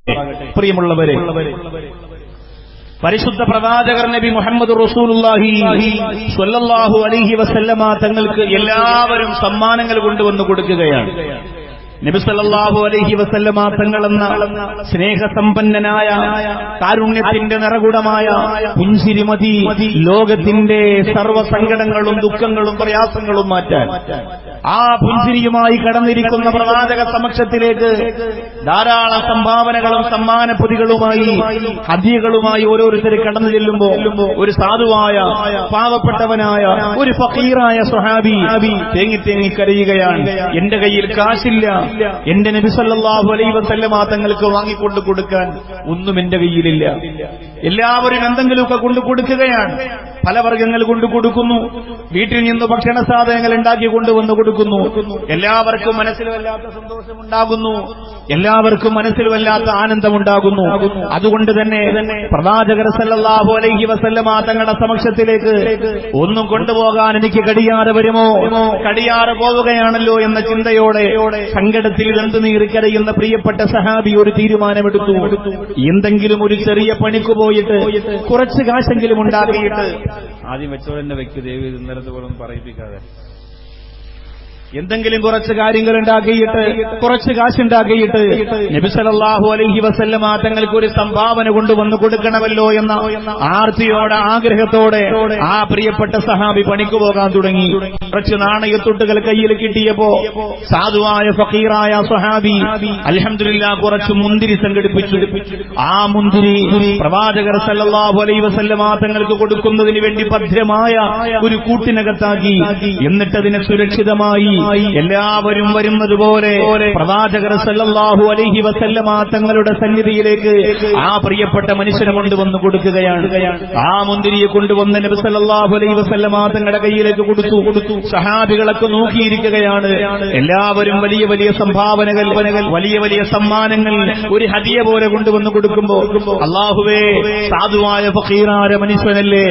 പ്രിയമുള്ളവരെ, പരിശുദ്ധ പ്രവാചകർ നബി മുഹമ്മദ് റസൂലുള്ളാഹി സ്വല്ലല്ലാഹു അലൈഹി വസല്ലമ തങ്ങൾക്ക് എല്ലാവരും സമ്മാനങ്ങൾ കൊണ്ടുവന്നു കൊടുക്കുകയാണ്. നബി സല്ലല്ലാഹു അലൈഹി വസല്ലമ തങ്ങളെന്ന സ്നേഹസമ്പന്നനായ, കാരുണ്യത്തിന്റെ നിറകുടമായ പുഞ്ചിരിമതി ലോകത്തിന്റെ സർവ്വസങ്കടങ്ങളും ദുഃഖങ്ങളും പ്രയാസങ്ങളും മാറ്റാൻ ആ പുഞ്ചിരിയുമായി കടന്നിരിക്കുന്ന പ്രവാചക സമക്ഷത്തിലേക്ക് ധാരാളം സംഭാവനകളും സമ്മാനപ്പൊതികളുമായി ഹദിയകളുമായി ഓരോരുത്തർ കടന്നു ചെല്ലുമ്പോൾ ഒരു സാധുവായ പാവപ്പെട്ടവനായ ഒരു ഫഖീറായ സ്വഹാബി തേങ്ങി തേങ്ങി കരയുകയാണ്. എന്റെ കയ്യിൽ കാശില്ല, എന്റെ നബി സല്ലല്ലാഹു അലൈഹി വസല്ലമ തങ്ങൾക്ക് വാങ്ങിക്കൊണ്ടു കൊടുക്കാൻ ഒന്നും എന്റെ കയ്യിലില്ല. എല്ലാവരും എന്തെങ്കിലുമൊക്കെ കൊണ്ടു കൊടുക്കുകയാണ്. പല വർഗ്ഗങ്ങൾ കൊണ്ടു കൊടുക്കുന്നു, വീട്ടിൽ നിന്ന് ഭക്ഷണ സാധനങ്ങൾ ഉണ്ടാക്കി കൊണ്ടുവന്ന് കൊടുക്കുന്നു. എല്ലാവർക്കും മനസ്സിൽ വല്ലാത്ത സന്തോഷമുണ്ടാകുന്നു, എല്ലാവർക്കും മനസ്സിൽ വല്ലാത്ത ആനന്ദമുണ്ടാകുന്നു. അതുകൊണ്ട് തന്നെ പ്രവാചകർ സല്ലല്ലാഹു അലൈഹി വസല്ലമ തങ്ങളുടെ സമക്ഷത്തിലേക്ക് ഒന്നും കൊണ്ടുപോകാൻ എനിക്ക് കഴിയാതെ വരുമോ, കഴിയാതെ പോവുകയാണല്ലോ എന്ന ചിന്തയോടെ സങ്കടത്തിൽ വെന്തു നീറിക്കരയുന്ന പ്രിയപ്പെട്ട സഹാബി ഒരു തീരുമാനമെടുത്തു. എന്തെങ്കിലും ഒരു ചെറിയ പണിക്ക് പോയിട്ട് കുറച്ച് കാശെങ്കിലും ഉണ്ടാക്കിയിട്ട്, ആദ്യം വെച്ചോടെ വ്യക്തി ദേവി ഇന്നലത്തെ പോലും പറയിപ്പിക്കാതെ, എന്തെങ്കിലും കുറച്ച് കാര്യങ്ങൾ ഉണ്ടാക്കിയിട്ട്, കുറച്ച് കാശുണ്ടാക്കിയിട്ട് നബി സല്ലല്ലാഹു അലൈഹി വസല്ലമ തങ്ങൾക്ക് ഒരു സംഭാവന കൊണ്ടുവന്ന് കൊടുക്കണമല്ലോ എന്ന ആർത്തിയോടെ, ആഗ്രഹത്തോടെ ആ പ്രിയപ്പെട്ട സഹാബി പണിക്ക് പോകാൻ തുടങ്ങി. കുറച്ച് നാണയത്തുട്ടുകൾ കയ്യിൽ കിട്ടിയപ്പോ സാധുവായ ഫഖീറായ സ്വഹാബി അൽഹംദുലില്ലാഹ് കുറച്ച് മുന്തിരി സംഘടിപ്പിച്ചു. ആ മുന്തിരി പ്രവാചകർ സല്ലല്ലാഹു അലൈഹി വസല്ലമ തങ്ങൾക്ക് കൊടുക്കുന്നതിന് വേണ്ടി ഭദ്രമായ ഒരു കൂട്ടിനകത്താക്കി. എന്നിട്ടതിനെ സുരക്ഷിതമായി എല്ലാവരും വരുന്നതുപോലെ പ്രവാചകർ സല്ലല്ലാഹു അലൈഹി വസല്ലമ തങ്ങളുടെ സന്നിധിയിലേക്ക് ആ പ്രിയപ്പെട്ട മനുഷ്യനെ കൊണ്ടുവന്ന് കൊടുക്കുകയാണ്. ആ മുന്തിരിയെ കൊണ്ടുവന്ന് നബി സല്ലല്ലാഹു അലൈഹി വസല്ലമ തങ്ങളുടെ കയ്യിലേക്ക് കൊടുത്തു. സഹാബികളൊക്കെ നോക്കിയിരിക്കുകയാണ്. എല്ലാവരും വലിയ വലിയ സംഭാവനകൾ, വലിയ വലിയ സമ്മാനങ്ങൾ ഒരു ഹദിയ പോലെ കൊണ്ടുവന്ന് കൊടുക്കുമ്പോൾ അല്ലാഹുവേ, സാധുവായ ഫഖീറായ മനുഷ്യനല്ലേ,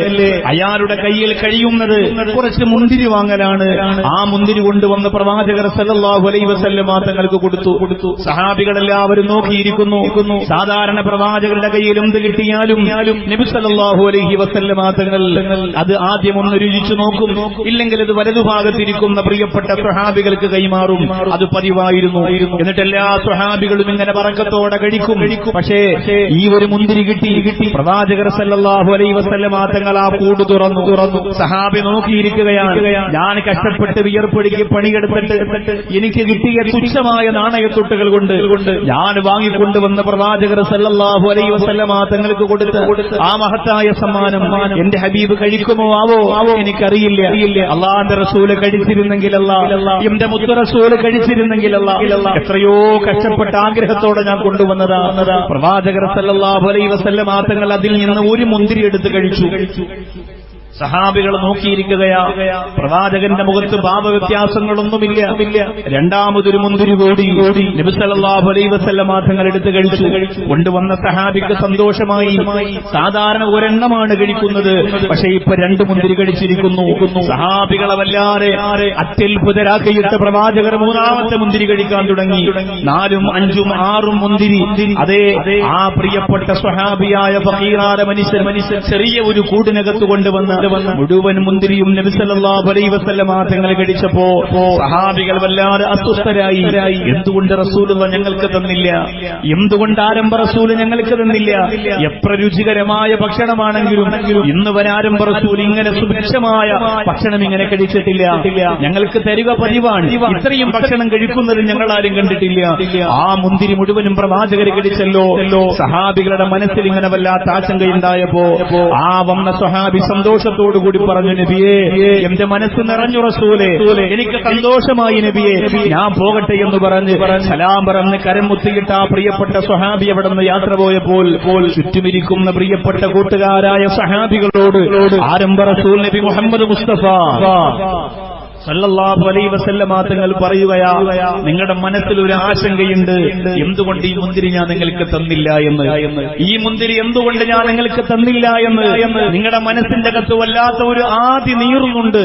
അയാളുടെ കയ്യിൽ കഴിയുന്നത് കുറച്ച് മുന്തിരി വാങ്ങലാണ്. ആ മുന്തിരി കൊണ്ടുവന്ന് പ്രവാചകർ സല്ലല്ലാഹു അലൈഹി വസല്ലമ തങ്ങൾക്ക് കൊടുത്തു. സഹാബികളെല്ലാവരും നോക്കിയിരിക്കുന്നു. സാധാരണ പ്രവാചകരുടെ കയ്യിൽ എന്ത് കിട്ടിയാലും നബി സല്ലല്ലാഹു അലൈഹി വസല്ലമ തങ്ങൾ അത് ആദ്യം ഒന്ന് രുചിച്ചു നോക്കും. ഇല്ലെങ്കിൽ അത് വലതുഭാഗത്തിരിക്കുന്ന പ്രിയപ്പെട്ട സ്വഹാബികൾക്ക് കൈമാറും. അത് പതിവായിരുന്നു. എന്നിട്ട് എല്ലാ സ്വഹാബികളും ഇങ്ങനെ ബറക്കത്തോടെ കഴിക്കും. പക്ഷേ ഈ ഒരു മുന്തിരി കിട്ടി. പ്രവാചകർ സല്ലല്ലാഹു അലൈഹി വസല്ലമ തങ്ങൾ ആ കൂട് തുറന്നു. സഹാബി നോക്കിയിരിക്കുകയാണ്. ഞാൻ കഷ്ടപ്പെട്ട് വിയർപ്പൊഴുക്കി പണിയെടുത്തിട്ട് എനിക്ക് കിട്ടിയ തുച്ഛമായ നാണയത്തുട്ടുകൾ കൊണ്ട് ഞാൻ വാങ്ങിക്കൊണ്ടുവന്ന പ്രവാചകർ സല്ലല്ലാഹു അലൈഹി വസല്ലമ തങ്ങൾക്ക് കൊടുത്ത ആ മഹത്തായ സമ്മാനം എന്റെ ഹബീബ് കഴിക്കുമോ ആവോ എനിക്കറിയില്ല. അള്ളാഹുവിന്റെ റസൂല് കഴിച്ചിരുന്നെങ്കിലല്ല, എന്റെ മുത്ത് റസൂല് കഴിച്ചിരുന്നെങ്കിലല്ല, എത്രയോ കഷ്ടപ്പെട്ട ആഗ്രഹത്തോടെ ഞാൻ കൊണ്ടുവന്നതാ. പ്രവാചകർ സല്ലല്ലാഹു അലൈഹി വസല്ലമ തങ്ങൾ അതിൽ നിന്ന് ഒരു മുന്തിരി എടുത്ത് കഴിച്ചു. സഹാബികൾ നോക്കിയിരിക്കുകയാ. പ്രവാചകന്റെ മുഖത്ത് ഭാവവ്യത്യാസങ്ങളൊന്നുമില്ല. രണ്ടാമതൊരു മുന്തിരി കൂടി നബി സല്ലല്ലാഹു അലൈഹി വസല്ലമ തങ്ങൾ എടുത്ത് കഴിച്ചു. കൊണ്ടുവന്ന സഹാബിക്ക് സന്തോഷമായി. സാധാരണ ഒരെണ്ണമാണ് കഴിക്കുന്നത്, പക്ഷേ ഇപ്പൊ 2 മുന്തിരി കഴിച്ചിരിക്കുന്നു. സഹാബികളെ വല്ലാതെ അത്യത്ഭുതരാക്കിയിട്ട് പ്രവാചകർ 3ാമത്തെ മുന്തിരി കഴിക്കാൻ തുടങ്ങി. 4ഉം 5ഉം 6ഉം മുന്തിരി അതേ ആ പ്രിയപ്പെട്ട സ്വഹാബിയായ ഫഖീറായ മനുഷ്യൻ ചെറിയ ഒരു കൂടിനകത്ത് കൊണ്ടുവന്ന് മുഴുവൻ മുന്തിരിയും നബി സല്ലല്ലാഹു അലൈഹി വസല്ലമ തങ്ങൾ കഴിച്ചപ്പോ സഹാബികൾ വല്ലാതെ അസ്വസ്ഥരായി. എന്തുകൊണ്ട് റസൂലുള്ളാഹി ഞങ്ങൾക്ക് തന്നില്ല? എന്തുകൊണ്ട് ആരംഭ റസൂല് ഞങ്ങൾക്ക് തന്നില്ല? എത്ര രുചികരമായ ഭക്ഷണമാണെങ്കിലും ഇന്ന് വരെ ആരംഭ റസൂൽ ഇങ്ങനെ സുഭിക്ഷമായ ഭക്ഷണം ഇങ്ങനെ കഴിച്ചിട്ടില്ല. ഞങ്ങൾക്ക് തരിക പതിവാണ്. ഇത്രയും ഭക്ഷണം കഴിക്കുന്നത് ഞങ്ങൾ ആരും കണ്ടിട്ടില്ല. ആ മുന്തിരി മുഴുവനും പ്രവാചകർ കഴിച്ചല്ലോ. സഹാബികളുടെ മനസ്സിൽ ഇങ്ങനെ വല്ലാത്ത ആശങ്കയുണ്ടായപ്പോ ആ വന്ന സ്വഹാബി സന്തോഷത്തോടുകൂടി പറഞ്ഞു, നബിയേ, എന്റെ മനസ്സ് നിറഞ്ഞു റസൂലേ, എനിക്ക് സന്തോഷമായി നബിയേ, ഞാൻ പോകട്ടെ എന്ന് പറഞ്ഞ് സലാം പറഞ്ഞ് കരം മുത്തിയിട്ട ആ പ്രിയപ്പെട്ട സ്വഹാബി അവിടെ നിന്ന് യാത്ര പോയപ്പോൾ ചുറ്റുമിരിക്കുന്ന പ്രിയപ്പെട്ട കൂട്ടുകാരായ സഹാബികളോട് ആരംഭ റസൂൽ നബി മുഹമ്മദ് മുസ്തഫ സല്ലല്ലാഹു അലൈഹി വസല്ലമ തങ്ങൾ പറയുകയാ, നിങ്ങളുടെ മനസ്സിൽ ഒരു ആശങ്കയുണ്ട്, എന്തുകൊണ്ട് ഈ മുന്തിരി ഞാൻ നിങ്ങൾക്ക് തന്നില്ല എന്ന്, ഈ മുന്തിരി എന്തുകൊണ്ട് ഞാൻ നിങ്ങൾക്ക് തന്നില്ല എന്ന് നിങ്ങളുടെ മനസ്സിന്റെ അകത്ത് വല്ലാത്ത ഒരു ആദി നീറുന്നുണ്ട്.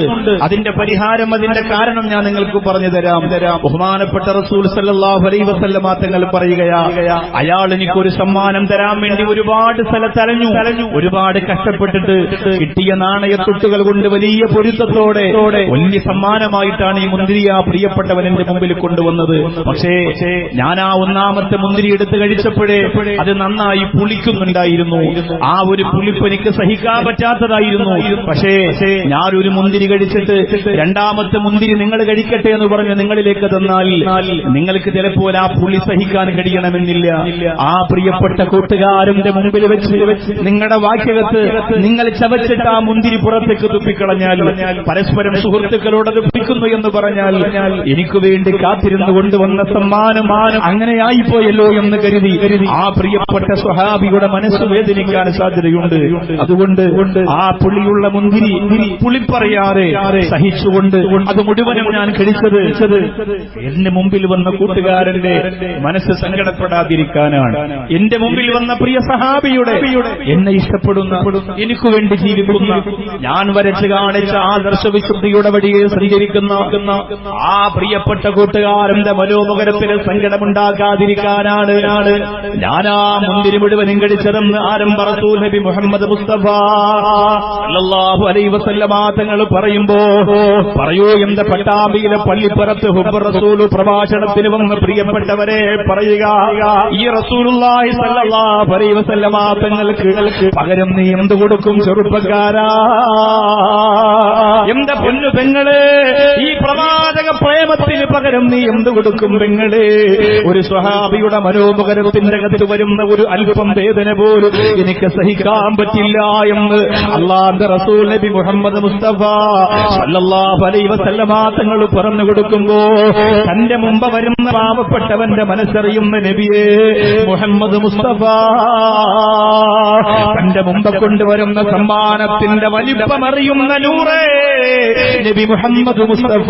അതിന്റെ പരിഹാരം, അതിന്റെ കാരണം ഞാൻ നിങ്ങൾക്ക് പറഞ്ഞു തരാം. ബഹുമാനപ്പെട്ട റസൂൽ സല്ലല്ലാഹു അലൈഹി വസല്ലമ തങ്ങൾ പറയുകയാ, അയാൾ എനിക്കൊരു സമ്മാനം തരാൻ വേണ്ടി ഒരുപാട് സ്ഥലത്തലഞ്ഞു, ഒരുപാട് കഷ്ടപ്പെട്ടിട്ട് കിട്ടിയ നാണയത്തുട്ടുകൾ കൊണ്ട് വലിയ പൊരുത്തത്തോടെ വലിയ സമ്മാനമായിട്ടാണ് ഈ മുന്തിരി ആ പ്രിയപ്പെട്ടവൻ എന്റെ മുമ്പിൽ കൊണ്ടുവന്നത്. പക്ഷേ ഞാൻ ആ ഒന്നാമത്തെ മുന്തിരി എടുത്ത് കഴിച്ചപ്പോഴേ അത് നന്നായി പുളിക്കുന്നുണ്ടായിരുന്നു. ആ ഒരു പുളിപ്പ് എനിക്ക് സഹിക്കാൻ പറ്റാത്തതായിരുന്നു. പക്ഷേ ഞാനൊരു മുന്തിരി കഴിച്ചിട്ട് രണ്ടാമത്തെ മുന്തിരി നിങ്ങൾ കഴിക്കട്ടെ എന്ന് പറഞ്ഞ് നിങ്ങളിലേക്ക് തന്നാൽ നിങ്ങൾക്ക് ചിലപ്പോൾ ആ പുളി സഹിക്കാൻ കഴിയണമെന്നില്ല. ആ പ്രിയപ്പെട്ട കൂട്ടുകാരന്റെ മുമ്പിൽ വെച്ച് നിങ്ങളുടെ വാക്യകത്ത് നിങ്ങൾ ചവച്ചിട്ട് ആ മുന്തിരി പുറത്തേക്ക് തുപ്പിക്കളഞ്ഞാൽ, പരസ്പരം സുഹൃത്തുക്കളോട് തുപ്പിക്കുന്നു എന്ന് പറഞ്ഞാൽ, എനിക്ക് വേണ്ടി കാത്തിരുന്നു കൊണ്ടുവന്ന സമ്മാനം അങ്ങനെയായിപ്പോയല്ലോ എന്ന് കരുതി ആ പ്രിയപ്പെട്ട സ്വഹാബിയുടെ മനസ്സ് വേദനിക്കാൻ സാധ്യതയുണ്ട്. അതുകൊണ്ട് ആ പുളിയുള്ള മുന്തിരി പുളിപ്പറയാതെ സഹിച്ചുകൊണ്ട് അത് മുഴുവനും ഞാൻ കഴിച്ചത് എന്റെ മുമ്പിൽ വന്ന കൂട്ടുകാരന്റെ മനസ്സ് സങ്കടപ്പെടാതിരിക്കാനാണ്. എന്റെ മുമ്പിൽ വന്ന പ്രിയ സഹാബിയുടെ, എന്നെ ഇഷ്ടപ്പെടുന്ന, എനിക്ക് വേണ്ടി ജീവിക്കുന്ന, ഞാൻ വരച്ച് കാണിച്ച ആദർശവിശുദ്ധിയുടെ വഴിയെ സഞ്ചരിക്കുന്ന ആ പ്രിയപ്പെട്ട കൂട്ടുകാരന്റെ മനോമുഖരത്തിന് സങ്കടമുണ്ടാക്കാതിരിക്കാനാണ് ഞാൻ ആ മുന്തിരി മുഴുവനും കഴിച്ചതെന്ന് ആരംഭ റസൂൽ നബി മുഹമ്മദ് മുസ്തഫ സല്ലല്ലാഹു അലൈഹി വസല്ലമ തങ്ങൾ പറയുമ്പോ, പറയൂ എന്റെ പട്ടാമ്പിയിലെ പള്ളിപ്പുറത്ത് ഹുബ്ബ് റസൂൽ പ്രഭാഷണത്തിന് വന്ന പ്രിയപ്പെട്ടവരെ പറയുക, ഈ റസൂലുള്ളാഹി സല്ലല്ലാഹു അലൈഹി വസല്ലമ തങ്ങൾക്ക് പകരം നീ എന്ത് കൊടുക്കും ചെറുപ്പക്കാരാ? എന്റെ പൊന്നു പെങ്ങളെ, ഈ പ്രവാചക പ്രേമത്തിന് പകരം നീ എന്ത് കൊടുക്കും പെങ്ങളെ? ഒരു സ്വഹാബിയുടെ മനോമുഖരത്തിന്റെ അകത്ത് വരുന്ന ഒരു അല്പം വേദന പോലും എനിക്ക് സഹിക്കാൻ പറ്റില്ല എന്ന് അല്ലാഹുവിന്റെ റസൂൽ നബി മുഹമ്മദ് മുസ്തഫ സല്ലല്ലാഹു അലൈഹി വസല്ലമ തങ്ങൾ പറഞ്ഞു കൊടുക്കുമ്പോ, തന്റെ മുമ്പ് വരുന്ന പാവപ്പെട്ടവന്റെ മനസ്സറിയുന്ന നബിയെ മുഹമ്മദ് മുസ്തഫ തന്റെ മുമ്പ് കൊണ്ടുവരുന്ന സമ്മാനത്തിന്റെ വലിപ്പമറിയുന്ന നൂറേ നബി മുഹമ്മദ് മുസ്തഫ